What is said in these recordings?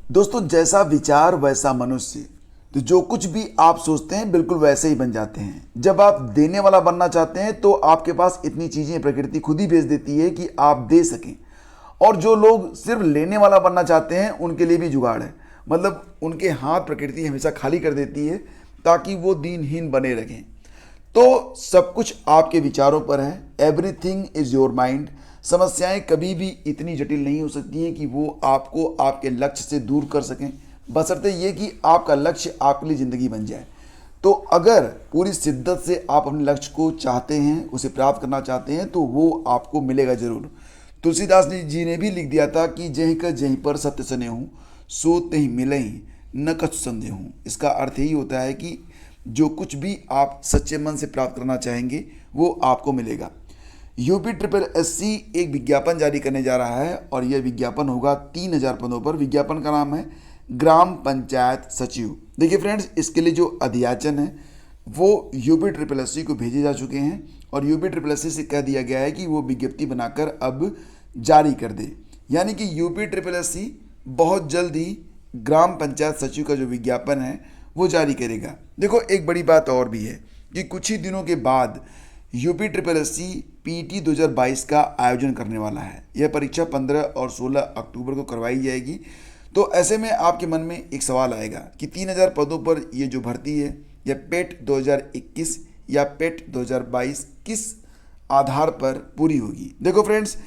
दोस्तों, जैसा विचार वैसा मनुष्य। तो जो कुछ भी आप सोचते हैं बिल्कुल वैसे ही बन जाते हैं। जब आप देने वाला बनना चाहते हैं तो आपके पास इतनी चीजें प्रकृति खुद ही भेज देती है कि आप दे सकें। और जो लोग सिर्फ लेने वाला बनना चाहते हैं उनके लिए भी जुगाड़ है। मतलब उनके हाथ प्रकृति हमेशा खाली कर देती है ताकि वो दीनहीन बने रहें। तो सब कुछ आपके विचारों पर है। Everything is your mind. समस्याएं कभी भी इतनी जटिल नहीं हो सकती हैं कि वो आपको आपके लक्ष्य से दूर कर सकें, बशर्ते ये कि आपका लक्ष्य आपके लिए ज़िंदगी बन जाए। तो अगर पूरी शिद्दत से आप अपने लक्ष्य को चाहते हैं, उसे प्राप्त करना चाहते हैं, तो वो आपको मिलेगा जरूर। तुलसीदास जी ने भी लिख दिया था कि जहीं का जहीं पर सत्य सने हूँ, सो तहीं मिले ही न कछु संदेह हूँ। इसका अर्थ यही होता है कि जो कुछ भी आप सच्चे मन से प्राप्त करना चाहेंगे वो आपको मिलेगा। यूपी ट्रिपल एससी एक विज्ञापन जारी करने जा रहा है और यह विज्ञापन होगा 3,000 पदों पर। विज्ञापन का नाम है ग्राम पंचायत सचिव। देखिए फ्रेंड्स, इसके लिए जो अध्याचन है वो यूपी ट्रिपल एससी को भेजे जा चुके हैं और यूपी ट्रिपल एससी से कह दिया गया है कि वो विज्ञप्ति बनाकर अब जारी कर दे। यानी कि यूपी ट्रिपल एससी बहुत जल्द ही ग्राम पंचायत सचिव का जो विज्ञापन है वो जारी करेगा। देखो, एक बड़ी बात और भी है कि कुछ ही दिनों के बाद यूपी ट्रिपल एससी पीटी 2022 का आयोजन करने वाला है। यह परीक्षा 15 और 16 अक्टूबर को करवाई जाएगी। तो ऐसे में आपके मन में एक सवाल आएगा कि 3,000 पदों पर ये जो भर्ती है यह पेट 2021 या पेट 2022 किस आधार पर पूरी होगी। देखो फ्रेंड्स,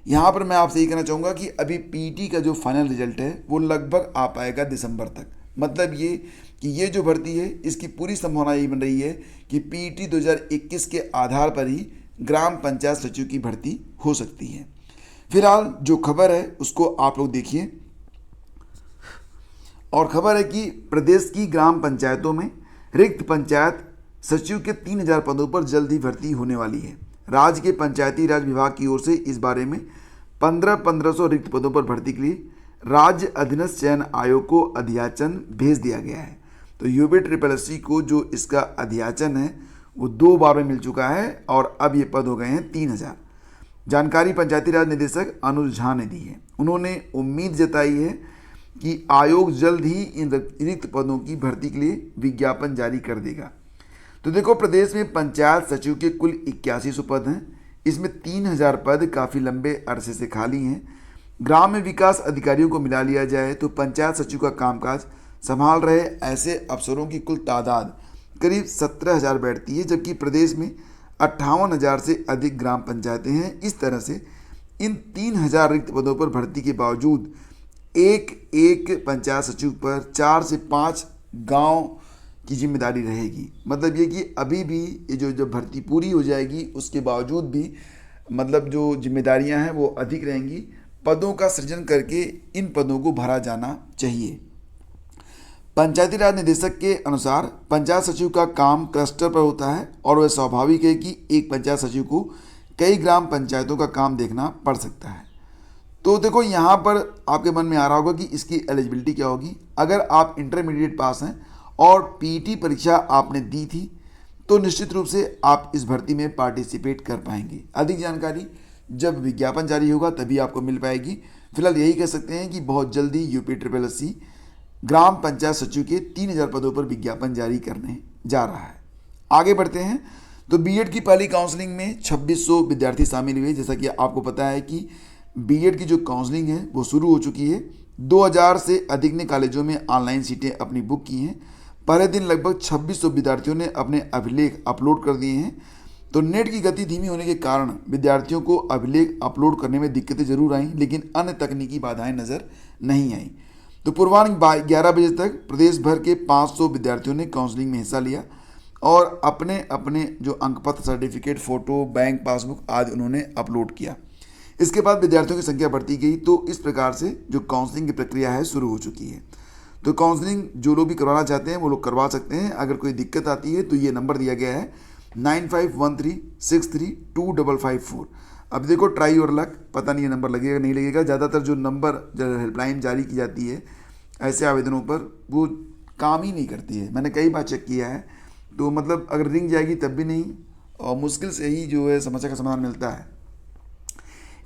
यहाँ पर मैं आपसे ये कहना चाहूँगा कि अभी पीटी का जो फाइनल रिजल्ट है वो लगभग आ पाएगा दिसंबर तक। मतलब ये कि ये जो भर्ती है इसकी पूरी संभावना ये बन रही है कि पीटी 2021 के आधार पर ही ग्राम पंचायत सचिव की भर्ती हो सकती है। फिलहाल जो खबर है उसको आप लोग देखिए। और खबर है कि प्रदेश की ग्राम पंचायतों में रिक्त पंचायत सचिव के 3,000 पदों पर जल्द ही भर्ती होने वाली है। राज्य के पंचायती राज विभाग की ओर से इस बारे में 1500 रिक्त पदों पर भर्ती के लिए राज्य अधीनस्थ चयन आयोग को अध्याचन भेज दिया गया है। तो यूपी ट्रिपल एससी को जो इसका अध्याचन है वो 2 बार में मिल चुका है और अब ये पद हो गए हैं 3,000। जानकारी पंचायती राज निदेशक अनुज झा ने दी है। उन्होंने उम्मीद जताई है कि आयोग जल्द ही इन रिक्त पदों की भर्ती के लिए विज्ञापन जारी कर देगा। तो देखो, प्रदेश में पंचायत सचिव के कुल 8100 पद हैं। इसमें 3,000 पद काफ़ी लंबे अरसे से खाली हैं। ग्राम्य विकास अधिकारियों को मिला लिया जाए तो पंचायत सचिव का कामकाज संभाल रहे ऐसे अफसरों की कुल तादाद करीब 17,000 बैठती है, जबकि प्रदेश में 58,000 से अधिक ग्राम पंचायतें हैं। इस तरह से इन 3,000 रिक्त पदों पर भर्ती के बावजूद एक एक पंचायत सचिव पर 4 से 5 गांव की जिम्मेदारी रहेगी। मतलब ये कि अभी भी ये जो जब भर्ती पूरी हो जाएगी उसके बावजूद भी मतलब जो जिम्मेदारियां हैं वो अधिक रहेंगी। पदों का सृजन करके इन पदों को भरा जाना चाहिए। पंचायती राज निदेशक के अनुसार पंचायत सचिव का काम क्लस्टर पर होता है और वह स्वाभाविक है कि एक पंचायत सचिव को कई ग्राम पंचायतों का काम देखना पड़ सकता है। तो देखो, यहाँ पर आपके मन में आ रहा होगा कि इसकी एलिजिबिलिटी क्या होगी। अगर आप इंटरमीडिएट पास हैं और पीटी परीक्षा आपने दी थी तो निश्चित रूप से आप इस भर्ती में पार्टिसिपेट कर पाएंगे। अधिक जानकारी जब विज्ञापन जारी होगा तभी आपको मिल पाएगी। फिलहाल यही कह सकते हैं कि बहुत जल्दी यूपी ट्रिपल एससी ग्राम पंचायत सचिव के 3,000 पदों पर विज्ञापन जारी करने जा रहा है। आगे बढ़ते हैं। तो बीएड की पहली काउंसलिंग में 2600 विद्यार्थी शामिल हुए। जैसा कि आपको पता है कि बीएड की जो काउंसलिंग है वो शुरू हो चुकी है। 2,000 से अधिक ने कॉलेजों में ऑनलाइन सीटें अपनी बुक की हैं। पहले दिन लगभग 2600 विद्यार्थियों ने अपने अभिलेख अपलोड कर दिए हैं। तो नेट की गति धीमी होने के कारण विद्यार्थियों को अभिलेख अपलोड करने में दिक्कतें जरूर आईं, लेकिन अन्य तकनीकी बाधाएं नज़र नहीं आईं। तो पूर्वाह्न 11 बजे तक प्रदेश भर के 500 विद्यार्थियों ने काउंसलिंग में हिस्सा लिया और अपने अपने जो अंकपत्र, सर्टिफिकेट, फ़ोटो, बैंक पासबुक आदि उन्होंने अपलोड किया। इसके बाद विद्यार्थियों की संख्या बढ़ती गई। तो इस प्रकार से जो काउंसलिंग की प्रक्रिया है शुरू हो चुकी है। तो काउंसलिंग जो लोग भी करवाना चाहते हैं वो लोग करवा सकते हैं। अगर कोई दिक्कत आती है तो ये नंबर दिया गया है 9513632554। अब देखो, ट्राई और लक, पता नहीं ये नंबर लगेगा नहीं लगेगा। ज़्यादातर जो नंबर जो हेल्पलाइन जारी की जाती है ऐसे आवेदनों पर वो काम ही नहीं करती है। मैंने कई बार चेक किया है। तो मतलब अगर रिंग जाएगी तब भी नहीं, और मुश्किल से ही जो है समस्या का समाधान मिलता है।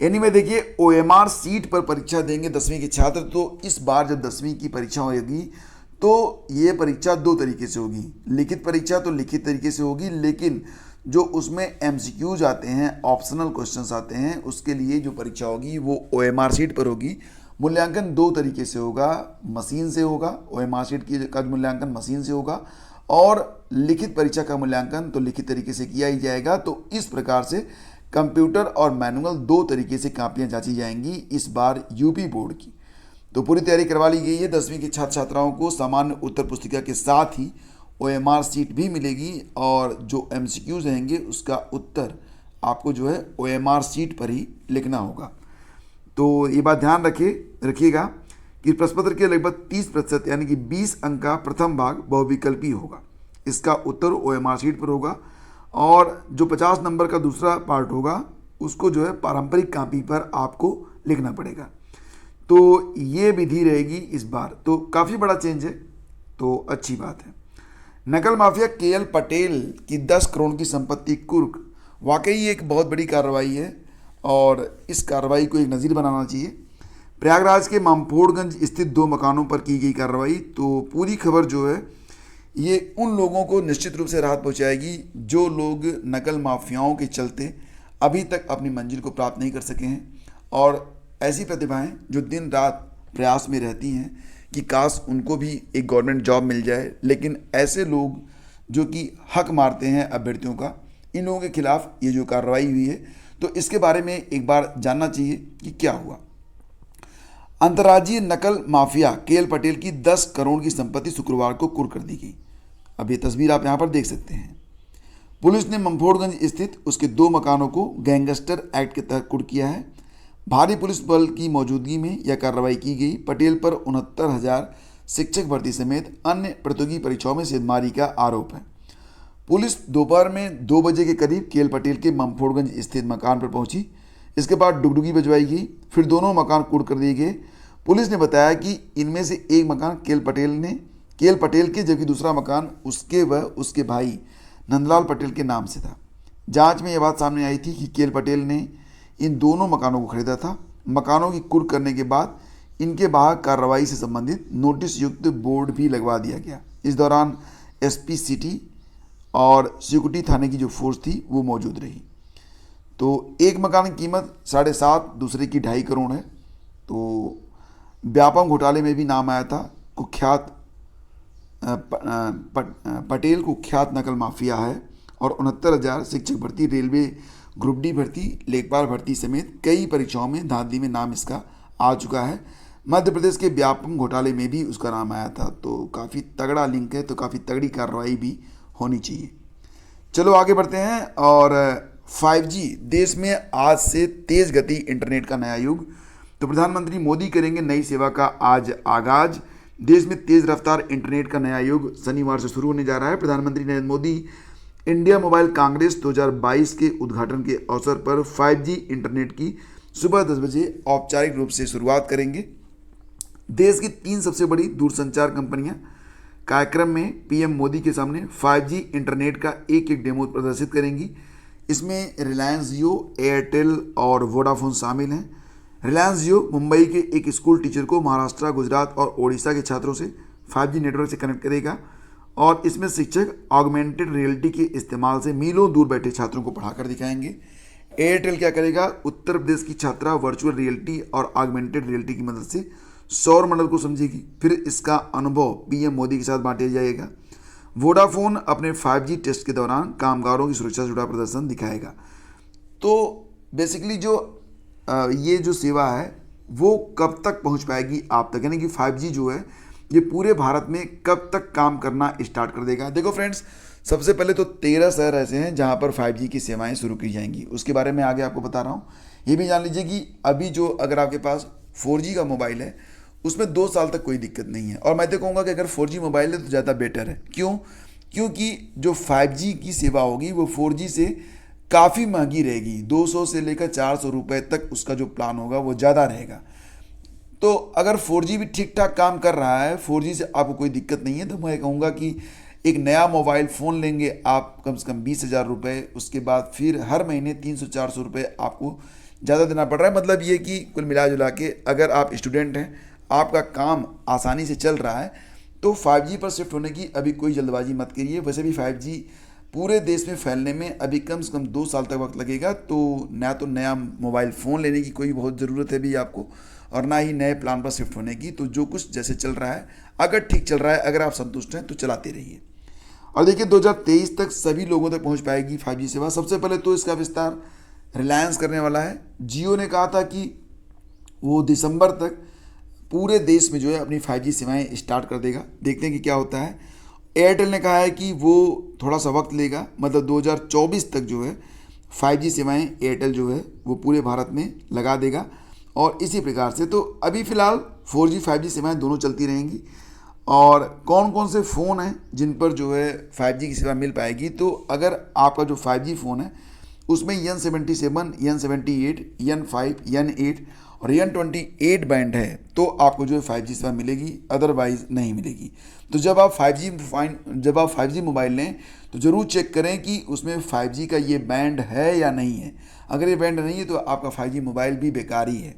एनीवे देखिए, OMR सीट पर परीक्षा देंगे 10वीं के छात्र। तो इस बार जब 10वीं की परीक्षा होगी तो ये परीक्षा दो तरीके से होगी। लिखित परीक्षा तो लिखित तरीके से होगी, लेकिन जो उसमें MCQs आते हैं, ऑप्शनल क्वेश्चंस आते हैं, उसके लिए जो परीक्षा होगी वो OMR सीट पर होगी। मूल्यांकन दो तरीके से होगा, मशीन से होगा, OMR सीट की का मूल्यांकन मशीन से होगा, और लिखित परीक्षा का मूल्यांकन तो लिखित तरीके से किया ही जाएगा। तो इस प्रकार से कंप्यूटर और मैनुअल दो तरीके से कापियाँ जांची जाएंगी इस बार यूपी बोर्ड की। तो पूरी तैयारी करवा ली गई है। 10वीं के छात्र छात्राओं को सामान्य उत्तर पुस्तिका के साथ ही OMR सीट भी मिलेगी, और जो MCQs रहेंगे उसका उत्तर आपको जो है OMR सीट पर ही लिखना होगा। तो ये बात ध्यान रखिएगा कि प्रश्न पत्र के लगभग 30% यानी कि 20 अंक का प्रथम भाग बहुविकल्पी होगा। इसका उत्तर OMR सीट पर होगा, और जो 50 नंबर का दूसरा पार्ट होगा उसको जो है पारंपरिक कॉपी पर आपको लिखना पड़ेगा। तो ये विधि रहेगी इस बार। तो काफ़ी बड़ा चेंज है, तो अच्छी बात है। नकल माफिया KL पटेल की 10 करोड़ की संपत्ति कुर्क, वाकई एक बहुत बड़ी कार्रवाई है, और इस कार्रवाई को एक नज़ीर बनाना चाहिए। प्रयागराज के मामफोड़गंज स्थित 2 मकानों पर की गई कार्रवाई। तो पूरी खबर जो है ये उन लोगों को निश्चित रूप से राहत पहुंचाएगी जो लोग नकल माफियाओं के चलते अभी तक अपनी मंजिल को प्राप्त नहीं कर सके हैं, और ऐसी प्रतिभाएं जो दिन रात प्रयास में रहती हैं कि काश उनको भी एक गवर्नमेंट जॉब मिल जाए। लेकिन ऐसे लोग जो कि हक मारते हैं अभ्यर्थियों का, इन लोगों के खिलाफ ये जो कार्रवाई हुई है, तो इसके बारे में एक बार जानना चाहिए कि क्या हुआ। अंतर्राज्यीय नकल माफिया KL पटेल की 10 करोड़ की संपत्ति शुक्रवार को कुर्क कर दी गई। अब ये तस्वीर आप यहाँ पर देख सकते हैं। पुलिस ने मामफोड़गंज स्थित उसके 2 मकानों को गैंगस्टर एक्ट के तहत कुर्क किया है। भारी पुलिस बल की मौजूदगी में यह कार्रवाई की गई। पटेल पर 69,000 शिक्षक भर्ती समेत अन्य प्रतियोगी परीक्षाओं में सेंधमारी का आरोप है। पुलिस दोपहर में 2 बजे के करीब KL पटेल के मामफोड़गंज स्थित मकान पर पहुंची। इसके बाद डुगडुगी बजवाई गई, फिर दोनों मकान कुर्क कर दिए गए। पुलिस ने बताया कि इनमें से एक मकान KL पटेल के, जबकि दूसरा मकान उसके व उसके भाई नंदलाल पटेल के नाम से था। जांच में यह बात सामने आई थी कि KL पटेल ने इन दोनों मकानों को खरीदा था। मकानों की कुर्क करने के बाद इनके बाहर कार्रवाई से संबंधित नोटिस युक्त बोर्ड भी लगवा दिया गया। इस दौरान SP सिटी और सिकुटी थाने की जो फोर्स थी वो मौजूद रही। तो एक मकान की कीमत 7.5, दूसरे की 2.5 करोड़ है। तो व्यापम घोटाले में भी नाम आया था। कुख्यात पटेल कुख्यात नकल माफिया है, और 69,000 शिक्षक भर्ती, रेलवे ग्रुप D भर्ती, लेखपाल भर्ती समेत कई परीक्षाओं में धांधली में नाम इसका आ चुका है। मध्य प्रदेश के व्यापम घोटाले में भी उसका नाम आया था। तो काफ़ी तगड़ा लिंक है, तो काफ़ी तगड़ी कार्रवाई भी होनी चाहिए। चलो आगे बढ़ते हैं। और 5G देश में आज से तेज़ गति इंटरनेट का नया युग। तो प्रधानमंत्री मोदी करेंगे नई सेवा का आज आगाज। देश में तेज़ रफ्तार इंटरनेट का नया युग शनिवार से शुरू होने जा रहा है। प्रधानमंत्री नरेंद्र मोदी इंडिया मोबाइल कांग्रेस 2022 के उद्घाटन के अवसर पर 5G इंटरनेट की सुबह 10 बजे औपचारिक रूप से शुरुआत करेंगे। देश की 3 सबसे बड़ी दूरसंचार कंपनियां कार्यक्रम में PM मोदी के सामने 5G इंटरनेट का एक डेमो प्रदर्शित करेंगी। इसमें रिलायंस जियो, एयरटेल और वोडाफोन शामिल हैं। रिलायंस जियो मुंबई के एक स्कूल टीचर को महाराष्ट्र, गुजरात और ओडिशा के छात्रों से 5G नेटवर्क से कनेक्ट करेगा, और इसमें शिक्षक ऑगमेंटेड रियलिटी के इस्तेमाल से मीलों दूर बैठे छात्रों को पढ़ाकर दिखाएंगे। एयरटेल क्या करेगा, उत्तर प्रदेश की छात्रा वर्चुअल रियलिटी और ऑगमेंटेड रियलिटी की मदद से सौर मंडल को समझेगी, फिर इसका अनुभव PM मोदी के साथ बांटा जाएगा। वोडाफोन अपने 5G टेस्ट के दौरान कामगारों की सुरक्षा से जुड़ा प्रदर्शन दिखाएगा। तो बेसिकली जो ये जो सेवा है वो कब तक पहुंच पाएगी आप तक, यानी कि 5G जो है ये पूरे भारत में कब तक काम करना स्टार्ट कर देगा। देखो फ्रेंड्स, सबसे पहले तो 13 शहर ऐसे हैं जहां पर 5G की सेवाएं शुरू की जाएंगी। उसके बारे में आगे आपको बता रहा हूं। ये भी जान लीजिए कि अभी जो अगर आपके पास 4G का मोबाइल है उसमें 2 साल तक कोई दिक्कत नहीं है, और मैं तो कहूँगा कि अगर 4G मोबाइल है तो ज़्यादा बेटर है। क्यों? क्योंकि जो 5G की सेवा होगी वो 4G से काफ़ी महंगी रहेगी। 200 से लेकर 400 रुपये तक उसका जो प्लान होगा वो ज़्यादा रहेगा। तो अगर 4G भी ठीक ठाक काम कर रहा है, 4G से आपको कोई दिक्कत नहीं है, तो मैं कहूँगा कि एक नया मोबाइल फ़ोन लेंगे आप कम से कम 20,000 रुपये, उसके बाद फिर हर महीने 300-400 रुपये आपको ज़्यादा देना पड़ रहा है। मतलब ये कि कुल मिला जुला के अगर आप स्टूडेंट हैं, आपका काम आसानी से चल रहा है, तो 5G पर शिफ्ट होने की अभी कोई जल्दबाजी मत करिए। वैसे भी 5G पूरे देश में फैलने में अभी कम से कम 2 साल तक वक्त लगेगा। तो नया मोबाइल फ़ोन लेने की कोई बहुत ज़रूरत है भी आपको, और ना ही नए प्लान पर शिफ्ट होने की। तो जो कुछ जैसे चल रहा है, अगर ठीक चल रहा है, अगर आप संतुष्ट हैं तो चलाते रहिए। और देखिए 2023 तक सभी लोगों तक पहुंच पाएगी 5G सेवा। सबसे पहले तो इसका विस्तार रिलायंस करने वाला है। जियो ने कहा था कि वो दिसंबर तक पूरे देश में जो है अपनी 5G सेवाएं स्टार्ट कर देगा। देखते हैं कि क्या होता है। एयरटेल ने कहा है कि वो थोड़ा सा वक्त लेगा, मतलब 2024 तक जो है 5G सेवाएं एयरटेल जो है वो पूरे भारत में लगा देगा। और इसी प्रकार से तो अभी फ़िलहाल 4G 5G सेवाएं दोनों चलती रहेंगी। और कौन कौन से फ़ोन हैं जिन पर जो है 5G की सेवा मिल पाएगी, तो अगर आपका जो 5G फ़ोन है उसमें N77, N78, N5, N8 और N28 बैंड है, तो आपको जो है 5G सेवा मिलेगी, अदरवाइज़ नहीं मिलेगी। तो जब आप 5G मोबाइल लें तो ज़रूर चेक करें कि उसमें 5G का ये बैंड है या नहीं है। अगर ये बैंड नहीं है तो आपका 5G मोबाइल भी बेकार ही है।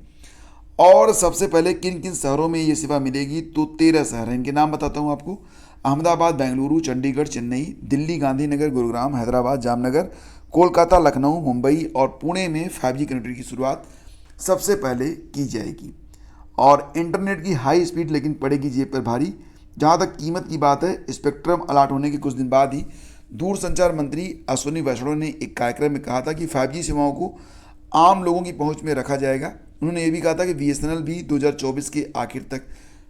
और सबसे पहले किन किन शहरों में ये सेवा मिलेगी, तो 13 शहर हैं। इनके नाम बताता हूँ आपको। अहमदाबाद, बेंगलुरु, चंडीगढ़, चेन्नई, दिल्ली, गांधीनगर, गुरुग्राम, हैदराबाद, जामनगर, कोलकाता, लखनऊ, मुंबई और पुणे में 5G कनेक्टिविटी की शुरुआत सबसे पहले की जाएगी। और इंटरनेट की हाई स्पीड लेकिन पड़ेगी जेब पर भारी। जहाँ तक कीमत की बात है, स्पेक्ट्रम अलाट होने के कुछ दिन बाद ही दूरसंचार मंत्री अश्विनी वैष्णव ने एक कार्यक्रम में कहा था कि 5G सेवाओं को आम लोगों की पहुंच में रखा जाएगा। उन्होंने ये भी कहा था कि BSNL भी 2024 के आखिर तक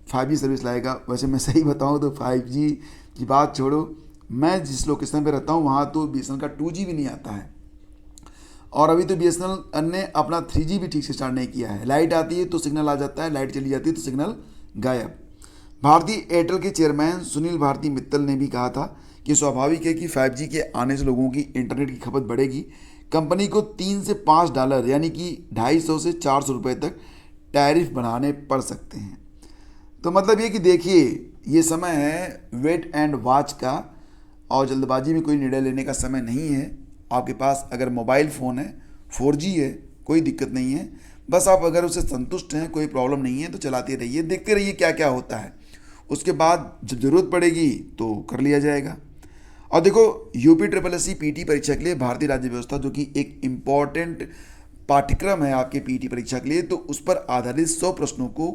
5G सर्विस लाएगा। वैसे मैं सही बताऊं तो 5G की बात छोड़ो, मैं जिस लोकेशन पे रहता हूं वहां तो BSNL का 2G भी नहीं आता है। और अभी तो BSNL ने अपना 3G भी ठीक से स्टार्ट नहीं किया है। लाइट आती है तो सिग्नल आ जाता है, लाइट चली जाती है तो सिग्नल गायब। भारतीय एयरटेल के चेयरमैन सुनील भारती मित्तल ने भी कहा था कि स्वाभाविक है कि 5G के आने से लोगों की इंटरनेट की खपत बढ़ेगी। कंपनी को $3 से $5 यानी कि 250 से 400 रुपये तक टैरिफ बढ़ाने पड़ सकते हैं। तो मतलब ये कि देखिए, ये समय है वेट एंड वॉच का, और जल्दबाजी में कोई निर्णय लेने का समय नहीं है। आपके पास अगर मोबाइल फ़ोन है, 4G है, कोई दिक्कत नहीं है। बस आप अगर उससे संतुष्ट हैं, कोई प्रॉब्लम नहीं है, तो चलाते रहिए, देखते रहिए क्या क्या होता है। उसके बाद जब ज़रूरत पड़ेगी तो कर लिया जाएगा। और देखो, UPSSC PT परीक्षा के लिए भारतीय राज्य व्यवस्था, जो कि एक इम्पॉर्टेंट पाठ्यक्रम है आपके PT परीक्षा के लिए, तो उस पर आधारित 100 प्रश्नों को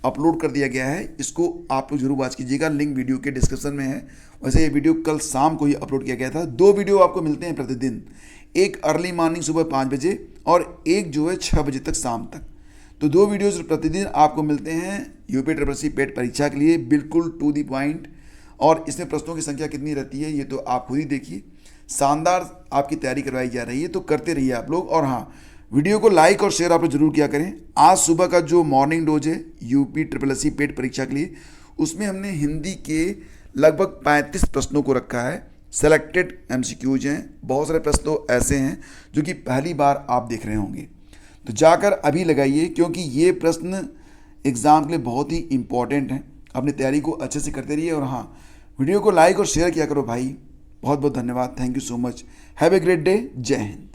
अपलोड कर दिया गया है। इसको आप लोग जरूर वॉच कीजिएगा, लिंक वीडियो के डिस्क्रिप्शन में है। वैसे ये वीडियो कल शाम को ही अपलोड किया गया था। 2 वीडियो आपको मिलते हैं प्रतिदिन, एक अर्ली मॉर्निंग सुबह 5 बजे और एक जो है 6 बजे तक शाम तक। तो 2 वीडियोज़ प्रतिदिन आपको मिलते हैं UPSSC पेट परीक्षा के लिए, बिल्कुल टू दी पॉइंट। और इसमें प्रश्नों की संख्या कितनी रहती है ये तो आप खुद ही देखिए। शानदार आपकी तैयारी करवाई जा रही है, तो करते रहिए आप लोग। और हाँ, वीडियो को लाइक और शेयर आप लोग जरूर किया करें। आज सुबह का जो मॉर्निंग डोज है UPSSC पेट परीक्षा के लिए, उसमें हमने हिंदी के लगभग 35 प्रश्नों को रखा है। सेलेक्टेड MCQs हैं, बहुत सारे प्रश्न तो ऐसे हैं जो कि पहली बार आप देख रहे होंगे। तो जाकर अभी लगाइए, क्योंकि ये प्रश्न एग्ज़ाम के लिए बहुत ही इंपॉर्टेंट हैं। अपनी तैयारी को अच्छे से करते रहिए। और हाँ, वीडियो को लाइक और शेयर किया करो भाई। बहुत बहुत धन्यवाद, thank you so much, have a great day, जय हिंद।